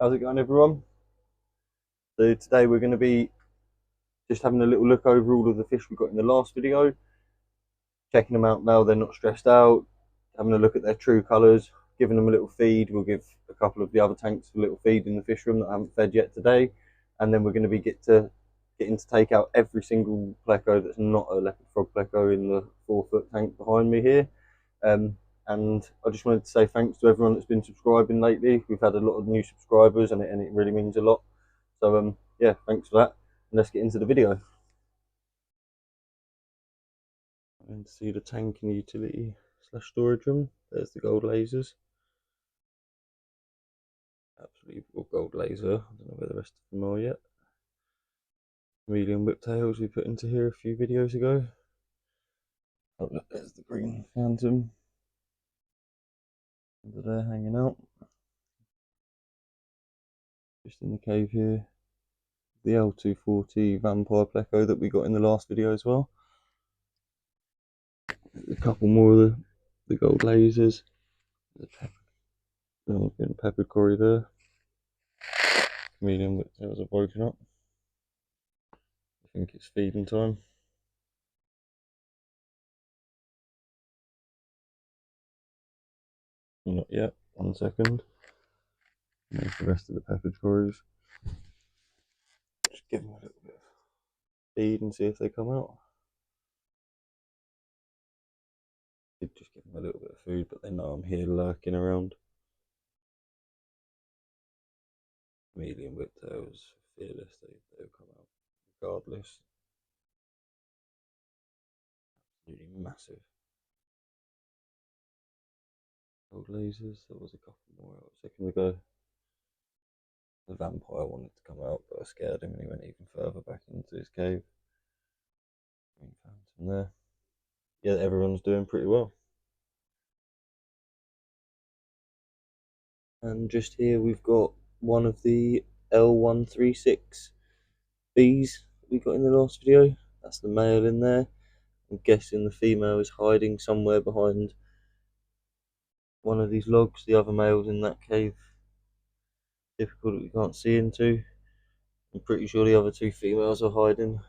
How's it going, everyone? So today we're going to be just having a little look over all of the fish we got in the last video, checking them out now they're not stressed out, having a look at their true colours, giving them a little feed. We'll give a couple of the other tanks a little feed in the fish room that I haven't fed yet today, and then we're going to be getting to take out every single pleco that's not a leopard frog pleco in the 4-foot tank behind me here. And I just wanted to say thanks to everyone that's been subscribing lately. We've had a lot of new subscribers, and it really means a lot. So yeah, thanks for that. And let's get into the video. And see the tank and utility / storage room. There's the gold lasers. Absolutely gold laser. I don't know where the rest of them are yet. Medium whiptails we put into here a few videos ago. Oh look, there's the green phantom under there hanging out. Just in the cave here, the L240 vampire pleco that we got in the last video as well. A couple more of the gold lasers. Getting peppered cory there. Medium whiptails are broken up. I think it's feeding time. Not yet. 1 second. Make the rest of the peppered cories. Just give them a little bit of feed and see if they come out. Did just give them a little bit of food, but they know I'm here lurking around. Medium whiptails, fearless, they'll come out regardless. Absolutely massive. Gold lasers, there was a couple more out a second ago. The vampire wanted to come out, but I scared him and he went even further back into his cave. Green phantom there. Yeah, everyone's doing pretty well. And just here we've got one of the L136 bees we got in the last video. That's the male in there. I'm guessing the female is hiding somewhere behind one of these logs. The other male's in that cave. Difficult that we can't see into. I'm pretty sure the other 2 females are hiding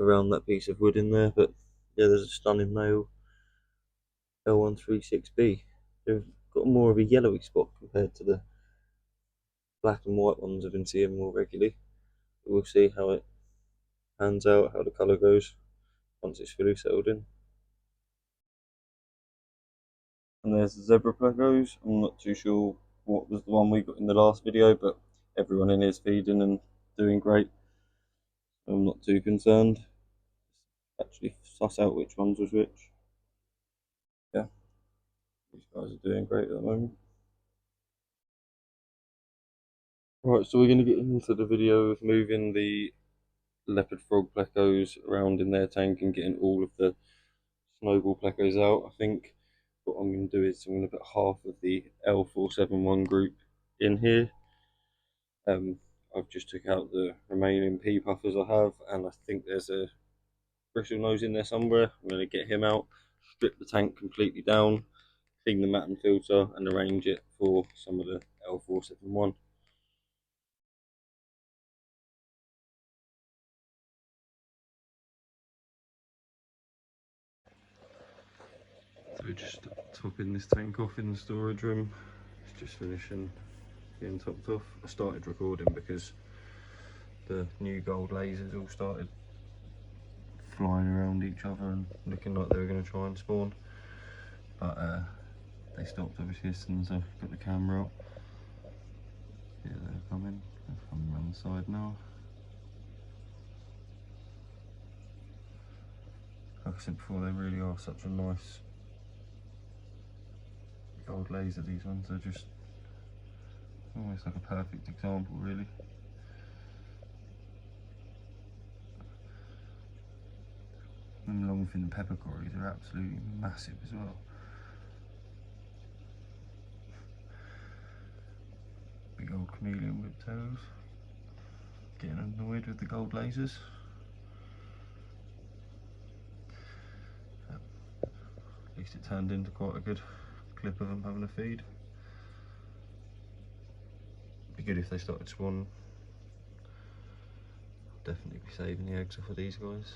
around that piece of wood in there. But yeah, there's a stunning male L136B. They've got more of a yellowy spot compared to the black and white ones I've been seeing more regularly. But we'll see how it pans out, how the colour goes once it's fully settled in. And there's the zebra plecos. I'm not too sure what was the one we got in the last video, but everyone in here is feeding and doing great. I'm not too concerned. Actually suss out which ones was which. Yeah, these guys are doing great at the moment. Right, so we're going to get into the video of moving the leopard frog plecos around in their tank and getting all of the snowball plecos out. I think what I'm going to do is I'm going to put half of the L471 group in here. I've just took out the remaining pea puffers I have, and I think there's a bristle nose in there somewhere. I'm going to get him out, strip the tank completely down, clean the mat and filter, and arrange it for some of the L471. So we're just topping this tank off in the storage room. It's just finishing being topped off. I started recording because the new gold lasers all started flying around each other and looking like they were going to try and spawn, but they stopped obviously as soon as I got the camera up. Yeah, they're coming around the side now. Like I said before, they really are such a nice gold laser. These ones are just almost like a perfect example, really. And longfin pepper cories are absolutely massive as well. Big old chameleon whiptails. Getting annoyed with the gold lasers. At least it turned into quite a good clip of them having a feed. good if they started spawning. Definitely be saving the eggs off of these guys.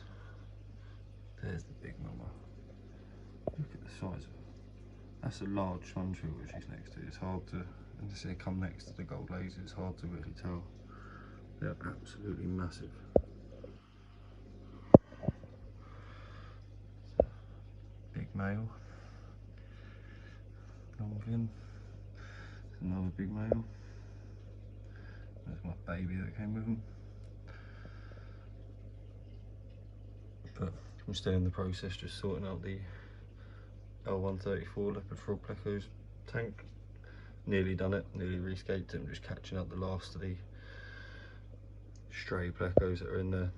There's the big mama. Look at the size of it. That's a large sponge filter she's next to. It's hard to, as they come next to the gold lasers, it's hard to really tell. They're absolutely massive. Big male. Long fin. Another big male. There's my baby that came with him. But I'm still in the process, just sorting out the L183 leopard frog PLECOS tank. Nearly done it, nearly rescaped it. I'm just catching up the last of the stray PLECOS that are in there.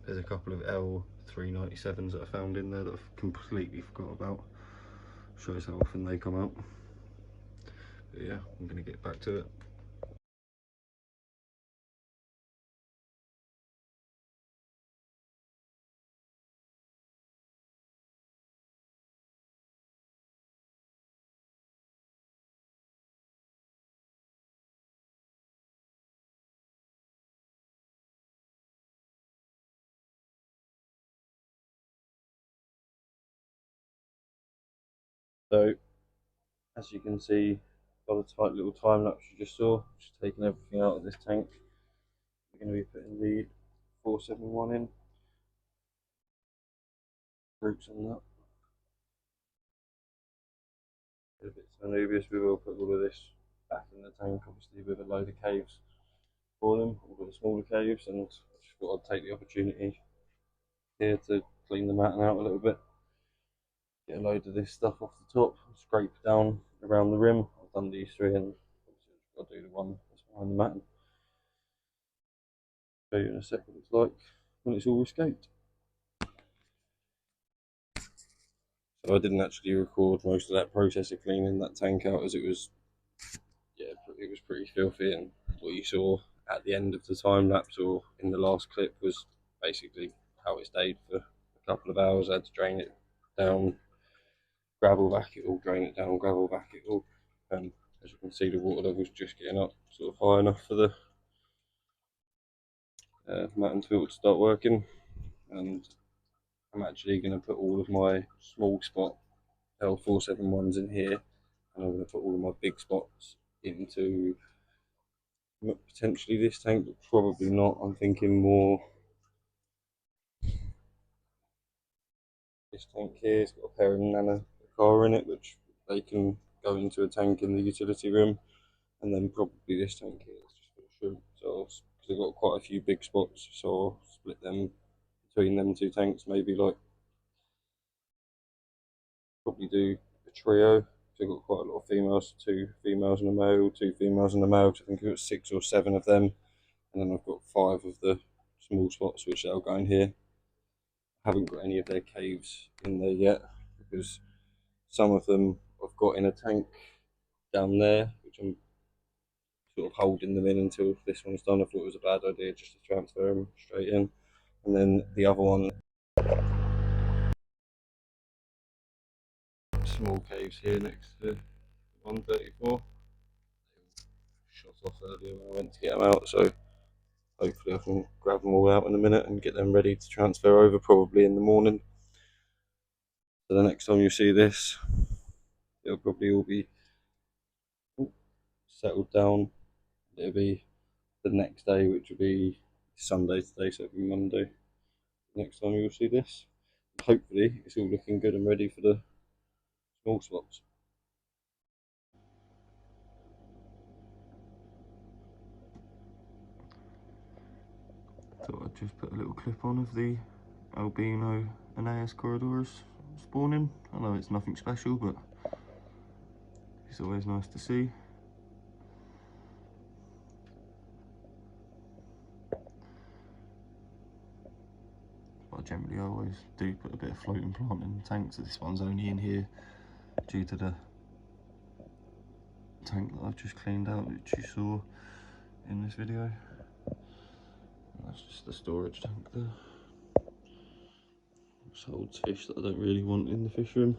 There's a couple of L397s that I found in there that I've completely forgot about. Shows how often they come out. But yeah, I'm going to get back to it. So, as you can see, got a tight little time lapse you just saw. Just taking everything out of this tank. We're going to be putting the 471 in. Groups on that. A bit Anubius, we will put all of this back in the tank, obviously with a load of caves for them, all of the smaller caves, and I just thought I'd take the opportunity here to clean the matting out a little bit. Get a load of this stuff off the top, scrape down around the rim. I've done these three and obviously I've got to do the one that's behind the matting. Show you in a sec what it's like when it's all escaped. So I didn't actually record most of that process of cleaning that tank out, as it was, yeah, it was pretty filthy, and what you saw at the end of the time lapse or in the last clip was basically how it stayed for a couple of hours. I had to drain it down, gravel back it all, drain it down, gravel back it all. As you can see, the water level's just getting up sort of high enough for the matting filter to start working, and I'm actually going to put all of my small spot L471s in here, and I'm going to put all of my big spots into potentially this tank, but probably not. I'm thinking more this tank here. It's got a pair of Nana car in it, which they can go into a tank in the utility room, and then probably this tank here is just for the shrimp. So because I've got quite a few big spots, so I'll split them between them two tanks. Maybe like probably do a trio. So I've got quite a lot of females, 2 females and a male, 2 females and a male. I think it was 6 or 7 of them, and then I've got 5 of the small spots which they'll go in here. I haven't got any of their caves in there yet, because some of them I've got in a tank down there, which I'm sort of holding them in until this one's done. I thought it was a bad idea just to transfer them straight in, and then the other one, small caves here next to 134. Shot off earlier when I went to get them out, so hopefully I can grab them all out in a minute and get them ready to transfer over, probably in the morning. So the next time you see this, it'll probably all be settled down. It'll be the next day, which will be Sunday today, so it'll be Monday next time you'll see this. Hopefully it's all looking good and ready for the small spots. Thought I'd just put a little clip on of the Albino and AS corydoras spawning. I know it's nothing special, but it's always nice to see. But generally I always do put a bit of floating plant in the tank, so this one's only in here due to the tank that I've just cleaned out, which you saw in this video. And that's just the storage tank there. This holds fish that I don't really want in the fish room,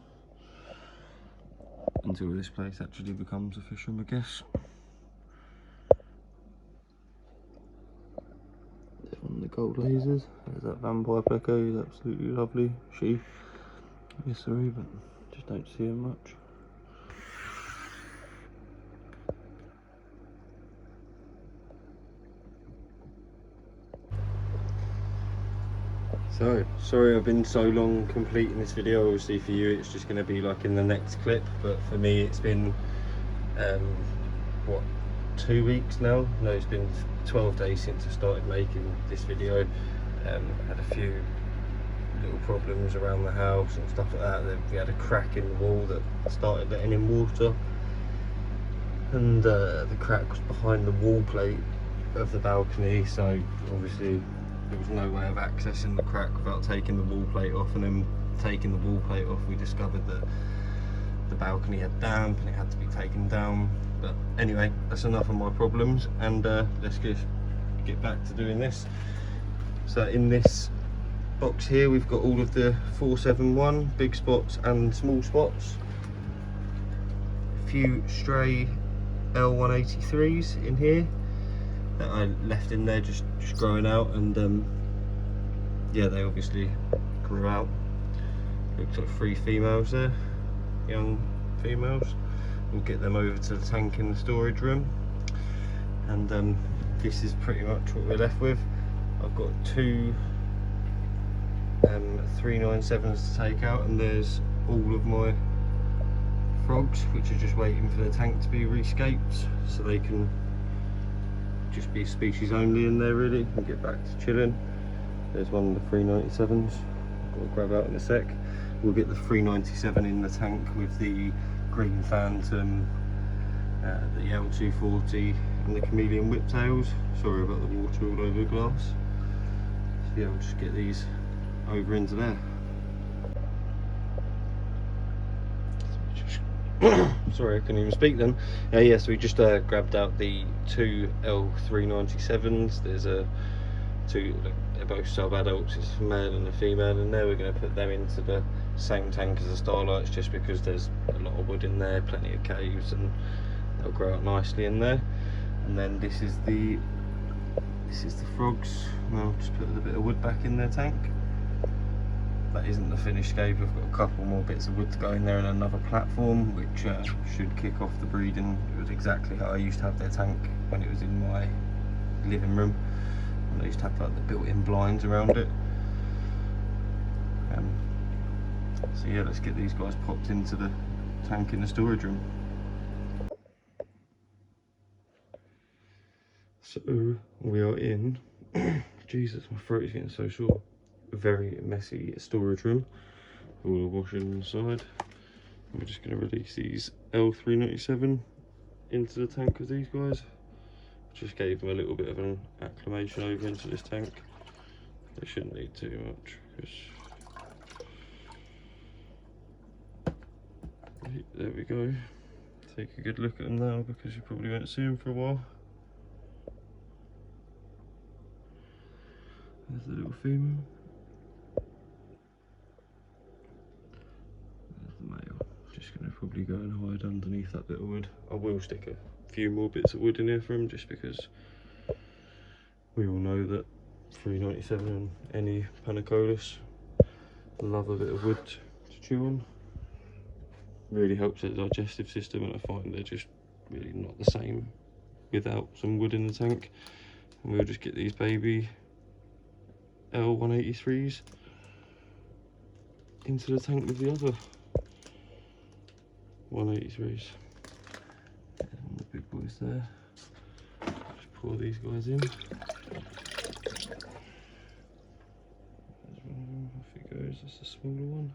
until this place actually becomes a fish room, I guess. gold lasers. There's that vampire pleco, he's absolutely lovely. She, yes sorry, but just don't see him much. So, sorry I've been so long completing this video. Obviously for you it's just going to be like in the next clip, but for me it's been, what, 2 weeks now? No, it's been 12 days since I started making this video. Had a few little problems around the house and stuff like that. We had a crack in the wall that started letting in water, and the crack was behind the wall plate of the balcony, so obviously there was no way of accessing the crack without taking the wall plate off, and then taking the wall plate off we discovered that the balcony had damp and it had to be taken down. But anyway, that's enough of my problems, and let's just get back to doing this. So in this box here we've got all of the 471 big spots and small spots, a few stray L183s in here that I left in there just growing out, and yeah, they obviously grew out. Looks like 3 females there, young females. We'll get them over to the tank in the storage room, and this is pretty much what we're left with. I've got 2 397s to take out, and there's all of my frogs which are just waiting for the tank to be rescaped so they can just be species only in there really and get back to chilling. There's one of the 397s I've got to grab out in a sec. We'll get the 397 in the tank with the green phantom, the L240 and the chameleon whiptails. Sorry about the water all over the glass. So yeah, we'll just get these over into there. Sorry, I couldn't even speak then. Yes, we just grabbed out the 2 L397s. There's they're both sub-adults, it's a male and a female in there. We're going to put them into the same tank as the starlights just because there's a lot of wood in there, plenty of caves, and they'll grow out nicely in there. And then this is the frogs. I'll just put a bit of wood back in their tank. That isn't the finished scape. We've got a couple more bits of wood to go in there and another platform which should kick off the breeding. It was exactly how I used to have their tank when it was in my living room, and I used to have like the built-in blinds around it. So yeah, let's get these guys popped into the tank in the storage room. So we are in Jesus, my throat is getting so sore. A very messy storage room, all the washing inside. We're just going to release these L397 into the tank with these guys. Just gave them a little bit of an acclimation over into this tank. They shouldn't need too much because there we go. Take a good look at them now because you probably won't see them for a while. There's the little female. There's the male. Just going to probably go and hide underneath that bit of wood. I will stick a few more bits of wood in here for him just because we all know that 397 and any Panacolis love a bit of wood to chew on. Really helps the digestive system, and I find they're just really not the same without some wood in the tank. And we'll just get these baby L183s into the tank with the other 183s. And the big boys there. Just pour these guys in. There's one of them, off it goes, that's the smaller one.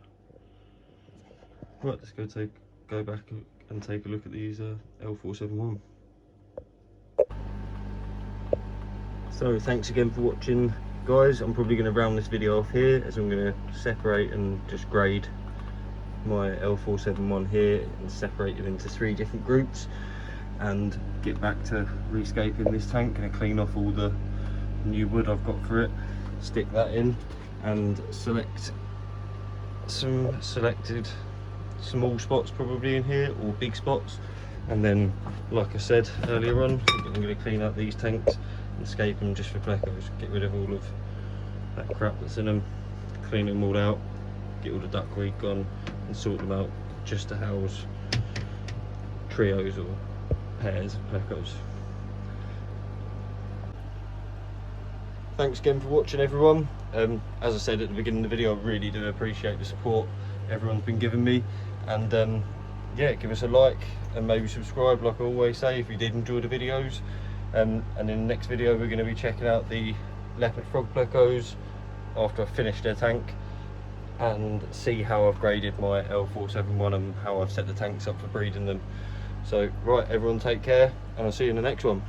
Right, let's go back and take a look at these L471. So thanks again for watching, guys. I'm probably going to round this video off here as I'm going to separate and just grade my L471 here and separate it into 3 different groups and get back to rescaping this tank. Going to clean off all the new wood I've got for it, stick that in and select some selected small spots probably in here, or big spots, and then like I said earlier on, I'm going to clean up these tanks and scape them just for plecos, get rid of all of that crap that's in them, clean them all out, get all the duckweed gone and sort them out just to house trios or pairs of plecos. Thanks again for watching, everyone. As I said at the beginning of the video, I really do appreciate the support everyone's been giving me, and yeah, give us a like and maybe subscribe like I always say if you did enjoy the videos. And in the next video we're going to be checking out the leopard frog plecos after I've finished their tank, and see how I've graded my L471 and how I've set the tanks up for breeding them. So right, everyone, take care, and I'll see you in the next one.